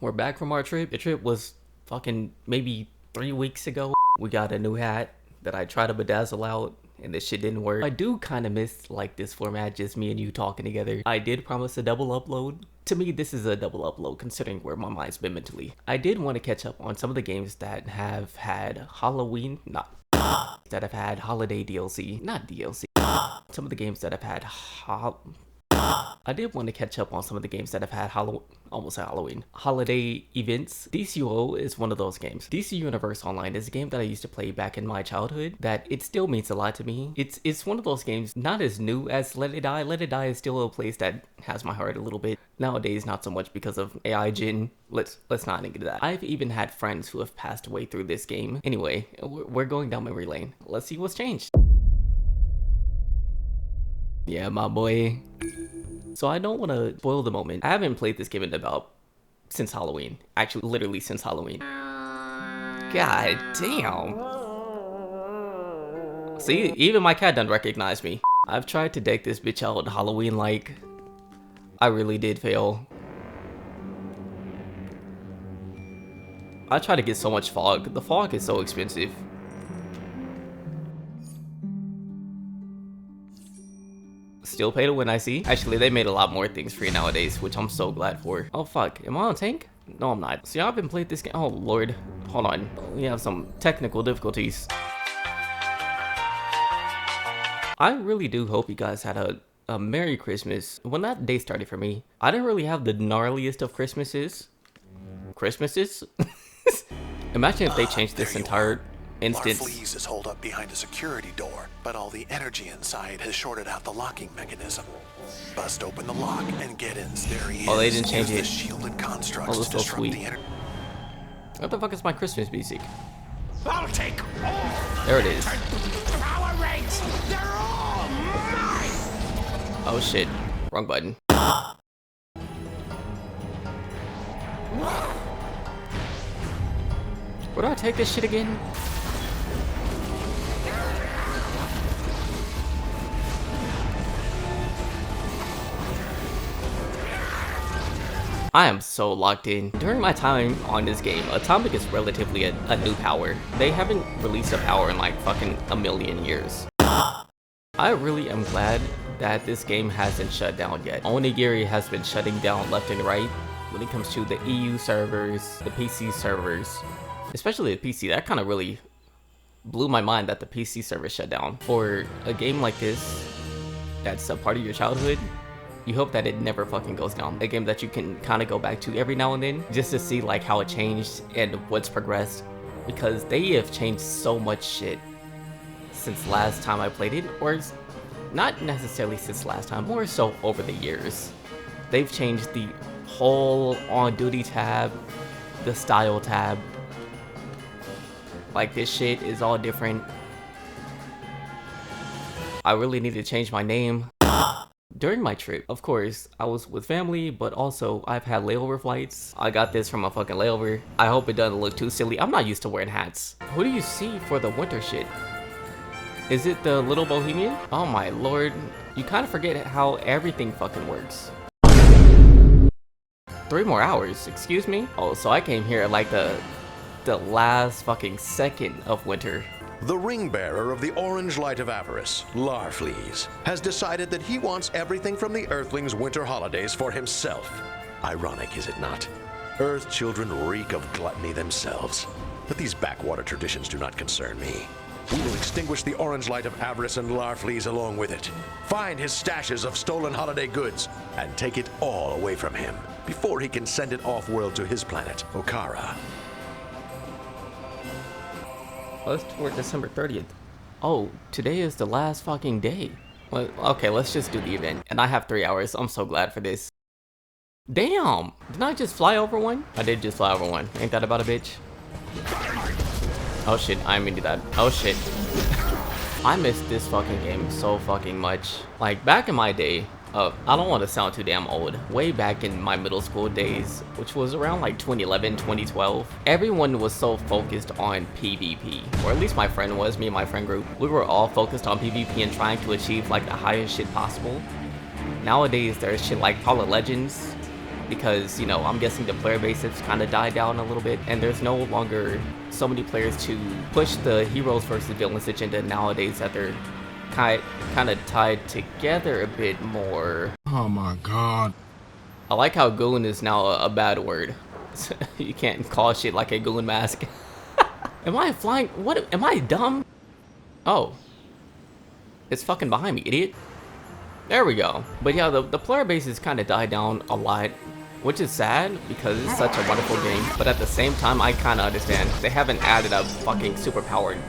We're back from our trip. The trip was fucking maybe 3 weeks ago. We got a new hat that I tried to bedazzle out and this shit didn't work. I do kind of miss like this format, just me and you talking together. I did promise a double upload. To me, this is a double upload considering where my mind's been mentally. I did want to catch up on some of the games that have had Halloween, that have had holiday DLC, not DLC. Some of the games that have had I did want to catch up on some of the games that have had Halloween holiday events. Dcuo is one of those games. DC Universe Online is a game that I used to play back in my childhood that it still means a lot to me. It's one of those games not as new as Let It Die. Let It Die is still a place that has my heart a little bit. Nowadays, not so much because of AI Gen. Let's not get into that. I've even had friends who have passed away through this game. Anyway, we're going down memory lane. Let's see what's changed. Yeah, my boy. So I don't want to spoil the moment. I haven't played this game since Halloween. Actually, literally since Halloween. God damn. See, even my cat doesn't recognize me. I've tried to deck this bitch out Halloween-like. I really did fail. I try to get so much fog. The fog is so expensive. Still pay to win, I see. Actually, they made a lot more things free nowadays, which I'm so glad for. Oh fuck, am I on tank? No, I'm not. See, I've been playing this game. Oh lord, hold on. We have some technical difficulties. I really do hope you guys had a Merry Christmas. When that day started for me, I didn't really have the gnarliest of Christmases. Imagine if they changed this entire instance. Fleas is holed up behind a security door, but all the energy inside has shorted out the locking mechanism. Bust open the lock and get in. There he is. Oh, they didn't change it. The shielded constructs Oh, that's so disrupt sweet. the energy. What the fuck is my Christmas music? I'll take all. There it is. Power ranks. They're all mine. Oh shit, wrong button. Where do I take this shit again? I am so locked in. During my time on this game, Atomic is relatively a new power. They haven't released a power in like fucking a million years. I really am glad that this game hasn't shut down yet. Onigiri has been shutting down left and right when it comes to the EU servers, the PC servers, especially the PC. That kind of really blew my mind that the PC server shut down. For a game like this, that's a part of your childhood, you hope that it never fucking goes down. A game that you can kind of go back to every now and then just to see like how it changed and what's progressed, because they have changed so much shit since last time I played it, or not necessarily since last time, more so over the years. They've changed the whole on duty tab, the style tab. Like this shit is all different. I really need to change my name. During my trip, of course, I was with family, but also I've had layover flights. I got this from a fucking layover. I hope it doesn't look too silly. I'm not used to wearing hats. Who do you see for the winter shit? Is it the little bohemian? Oh my lord. You kind of forget how everything fucking works. 3 more hours, excuse me? Oh, so I came here at like the last fucking second of winter. The ring bearer of the orange light of avarice, Larfleeze, has decided that he wants everything from the Earthlings' winter holidays for himself. Ironic, is it not? Earth children reek of gluttony themselves. But these backwater traditions do not concern me. We will extinguish the orange light of avarice and Larfleeze along with it. Find his stashes of stolen holiday goods and take it all away from him before he can send it off-world to his planet, Okara. Let's toward December 30th. Oh, today is the last fucking day. Well, okay, let's just do the event. And I have 3 hours. I'm so glad for this. Damn! Didn't I just fly over one? I did just fly over one. Ain't that about a bitch? Oh shit, I didn't mean to do that. Oh shit. I missed this fucking game so fucking much. Like, back in my day, I don't want to sound too damn old. Way back in my middle school days, which was around like 2011, 2012, everyone was so focused on PvP. Or at least my friend was, me and my friend group. We were all focused on PvP and trying to achieve like the highest shit possible. Nowadays, there's shit like Call of Legends, because, you know, I'm guessing the player base has kind of died down a little bit, and there's no longer so many players to push the heroes versus villains agenda nowadays, that they're kind of tied together a bit more. Oh my god. I like how goon is now a bad word. You can't call shit like a goon mask. Am I flying? What? Am I dumb? Oh. It's fucking behind me, idiot. There we go. But yeah, the player base has kind of died down a lot, which is sad because it's such a wonderful game. But at the same time, I kind of understand. They haven't added a fucking superpowered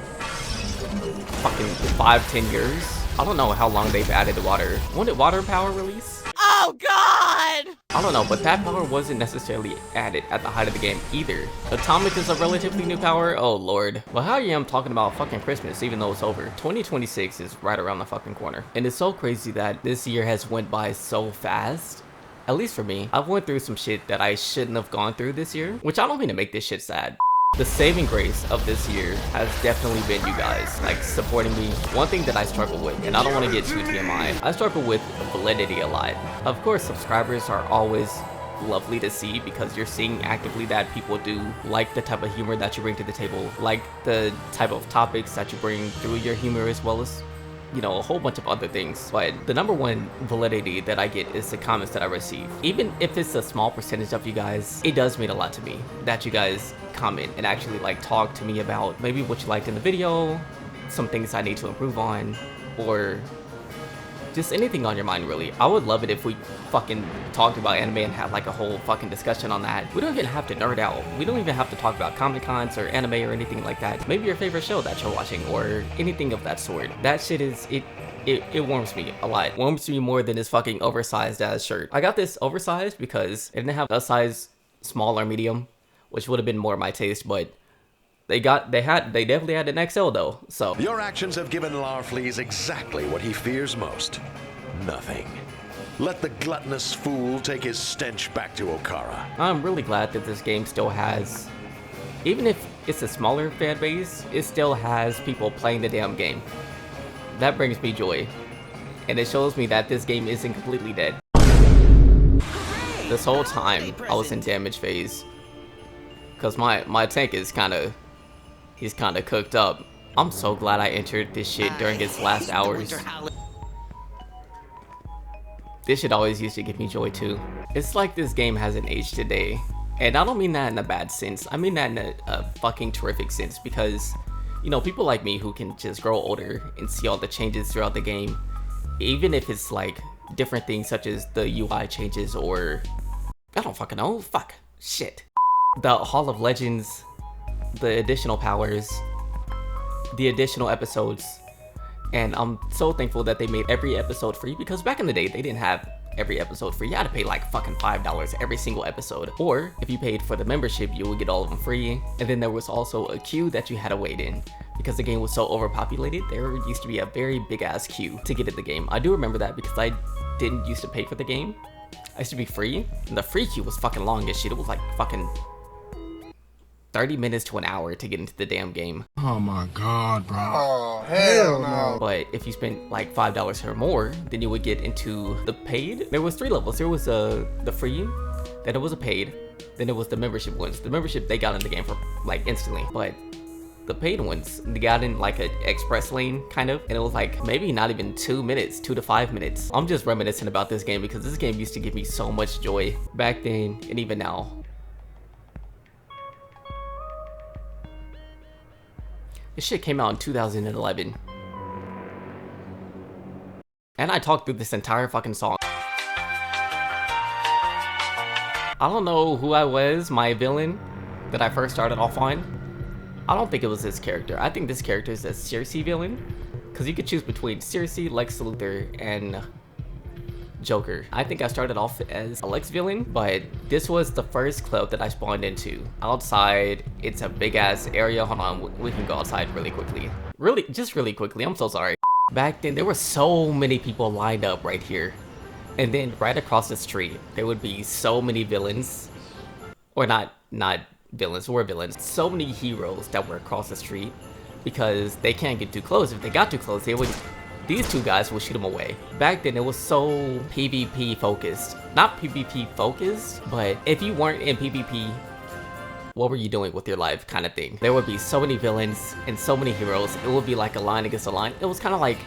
fucking 5-10 years. I don't know how long they've added water. When did water power release? Oh god! I don't know, but that power wasn't necessarily added at the height of the game either. Atomic is a relatively new power. Oh lord. Well, how I am talking about fucking Christmas even though it's over. 2026 is right around the fucking corner. And it's so crazy that this year has went by so fast. At least for me. I've went through some shit that I shouldn't have gone through this year, which I don't mean to make this shit sad. The saving grace of this year has definitely been you guys, like, supporting me. One thing that I struggle with, and I don't want to get too TMI, I struggle with validity a lot. Of course, subscribers are always lovely to see because you're seeing actively that people do like the type of humor that you bring to the table, like the type of topics that you bring through your humor, as well as, you know, a whole bunch of other things. But the number one validity that I get is the comments that I receive. Even if it's a small percentage of you guys, it does mean a lot to me that you guys comment and actually like talk to me about maybe what you liked in the video, some things I need to improve on, or just anything on your mind really. I would love it if we fucking talked about anime and had like a whole fucking discussion on that. We don't even have to nerd out. We don't even have to talk about Comic Cons or anime or anything like that. Maybe your favorite show that you're watching or anything of that sort. That shit is, it warms me a lot. It warms me more than this fucking oversized ass shirt. I got this oversized because it didn't have a size small or medium, which would have been more my taste, but they definitely had an XL though, so. Your actions have given Larfleeze exactly what he fears most. Nothing. Let the gluttonous fool take his stench back to Okara. I'm really glad that this game still has, even if it's a smaller fan base, it still has people playing the damn game. That brings me joy. And it shows me that this game isn't completely dead. This whole time, I was in damage phase. Cause my tank is he's kinda cooked up. I'm so glad I entered this shit during its last hours. This shit always used to give me joy too. It's like this game hasn't aged today. And I don't mean that in a bad sense. I mean that in a fucking terrific sense because, you know, people like me who can just grow older and see all the changes throughout the game, even if it's like different things such as the UI changes or, I don't fucking know, fuck, shit. The Hall of Legends, the additional powers, the additional episodes, and I'm so thankful that they made every episode free because back in the day they didn't have every episode free. You had to pay like fucking $5 every single episode, or if you paid for the membership you would get all of them free. And then there was also a queue that you had to wait in because the game was so overpopulated. There used to be a very big ass queue to get in the game. I do remember that because I didn't used to pay for the game. I used to be free, and the free queue was fucking long as shit. It was like fucking 30 minutes to an hour to get into the damn game. Oh my god, bro. Oh, hell no. But if you spent like $5 or more, then you would get into the paid. There was 3 levels. There was the free, then it was a paid, then it was the membership ones. The membership, they got in the game for like instantly, but the paid ones, they got in like an express lane kind of, and it was like maybe not even 2 minutes, 2 to 5 minutes. I'm just reminiscing about this game because this game used to give me so much joy back then and even now. This shit came out in 2011. And I talked through this entire fucking song. I don't know who I was, my villain that I first started off on. I don't think it was this character. I think this character is a Circe villain. Because you could choose between Circe, Lex Luthor, and Joker. I think I started off as a Lex villain, but this was the first club that I spawned into. Outside, it's a big ass area. Hold on, we can go outside really quickly. Just really quickly, I'm so sorry. Back then, there were so many people lined up right here. And then right across the street, there would be so many villains. Or not villains, or villains. So many heroes that were across the street because they can't get too close. If they got too close, they would these two guys will shoot him away. Back then, it was so PvP focused. Not PvP focused, but if you weren't in PvP, what were you doing with your life kind of thing. There would be so many villains and so many heroes. It would be like a line against a line. It was kind of like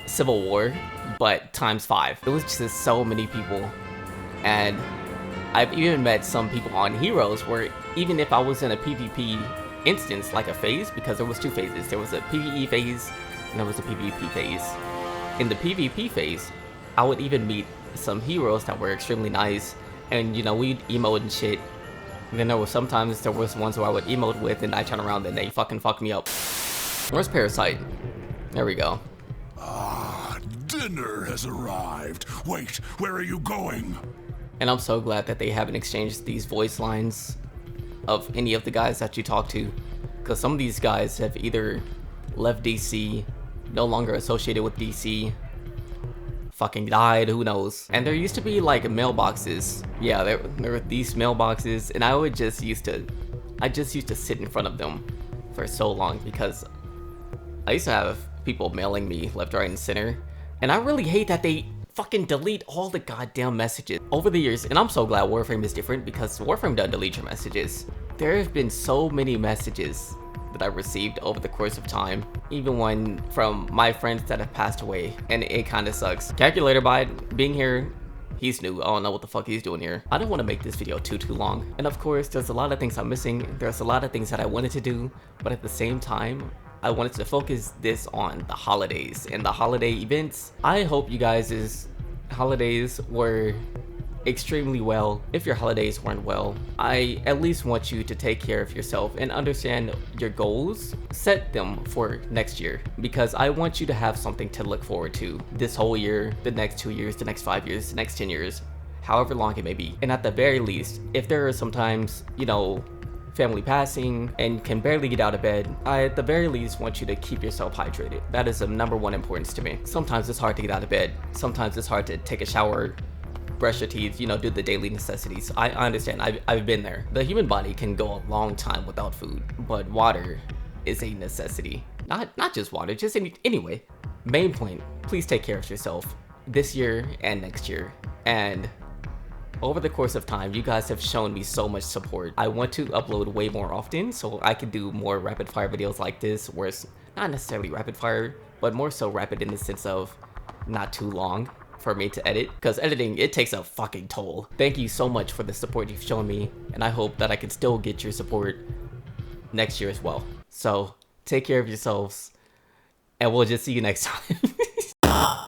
Civil War, but times 5. It was just so many people. And I've even met some people on Heroes where even if I was in a PvP instance, like a phase, because there was 2 phases. There was a PvE phase and there was a PvP phase. In the PvP phase, I would even meet some heroes that were extremely nice, and you know, we'd emote and shit. And then there was sometimes there was ones who I would emote with and I turn around and they fucking fuck me up. Where's Parasite? There we go. Ah, dinner has arrived. Wait, where are you going? And I'm so glad that they haven't exchanged these voice lines of any of the guys that you talk to, because some of these guys have either left DC, no longer associated with DC, fucking died, who knows. And there used to be like mailboxes. Yeah, there were these mailboxes, and I just used to sit in front of them for so long, because I used to have people mailing me left, right, and center, and I really hate that they fucking delete all the goddamn messages over the years. And I'm so glad Warframe is different, because Warframe doesn't delete your messages. There have been so many messages that I've received over the course of time, even one from my friends that have passed away, and it kind of sucks. Calculator Bot being here, he's new. I don't know what the fuck he's doing here. I don't want to make this video too long, and of course there's a lot of things I'm missing. There's a lot of things that I wanted to do, but at the same time I wanted to focus this on the holidays and the holiday events. I hope you guys' holidays were extremely well. If your holidays weren't well, I at least want you to take care of yourself and understand your goals. Set them for next year, because I want you to have something to look forward to this whole year, the next 2 years, the next 5 years, the next 10 years, however long it may be. And at the very least, if there are sometimes, you know, family passing and can barely get out of bed, I at the very least want you to keep yourself hydrated. That is of #1 importance to me. Sometimes it's hard to get out of bed. Sometimes it's hard to take a shower, brush your teeth, you know, do the daily necessities. I understand. I've been there. The human body can go a long time without food, but water is a necessity. Not just water, just anyway. Main point, please take care of yourself this year and next year. And over the course of time, you guys have shown me so much support. I want to upload way more often so I can do more rapid fire videos like this, where it's not necessarily rapid fire, but more so rapid in the sense of not too long for me to edit, because editing, it takes a fucking toll. Thank you so much for the support you've shown me, and I hope that I can still get your support next year as well. So take care of yourselves, and we'll just see you next time.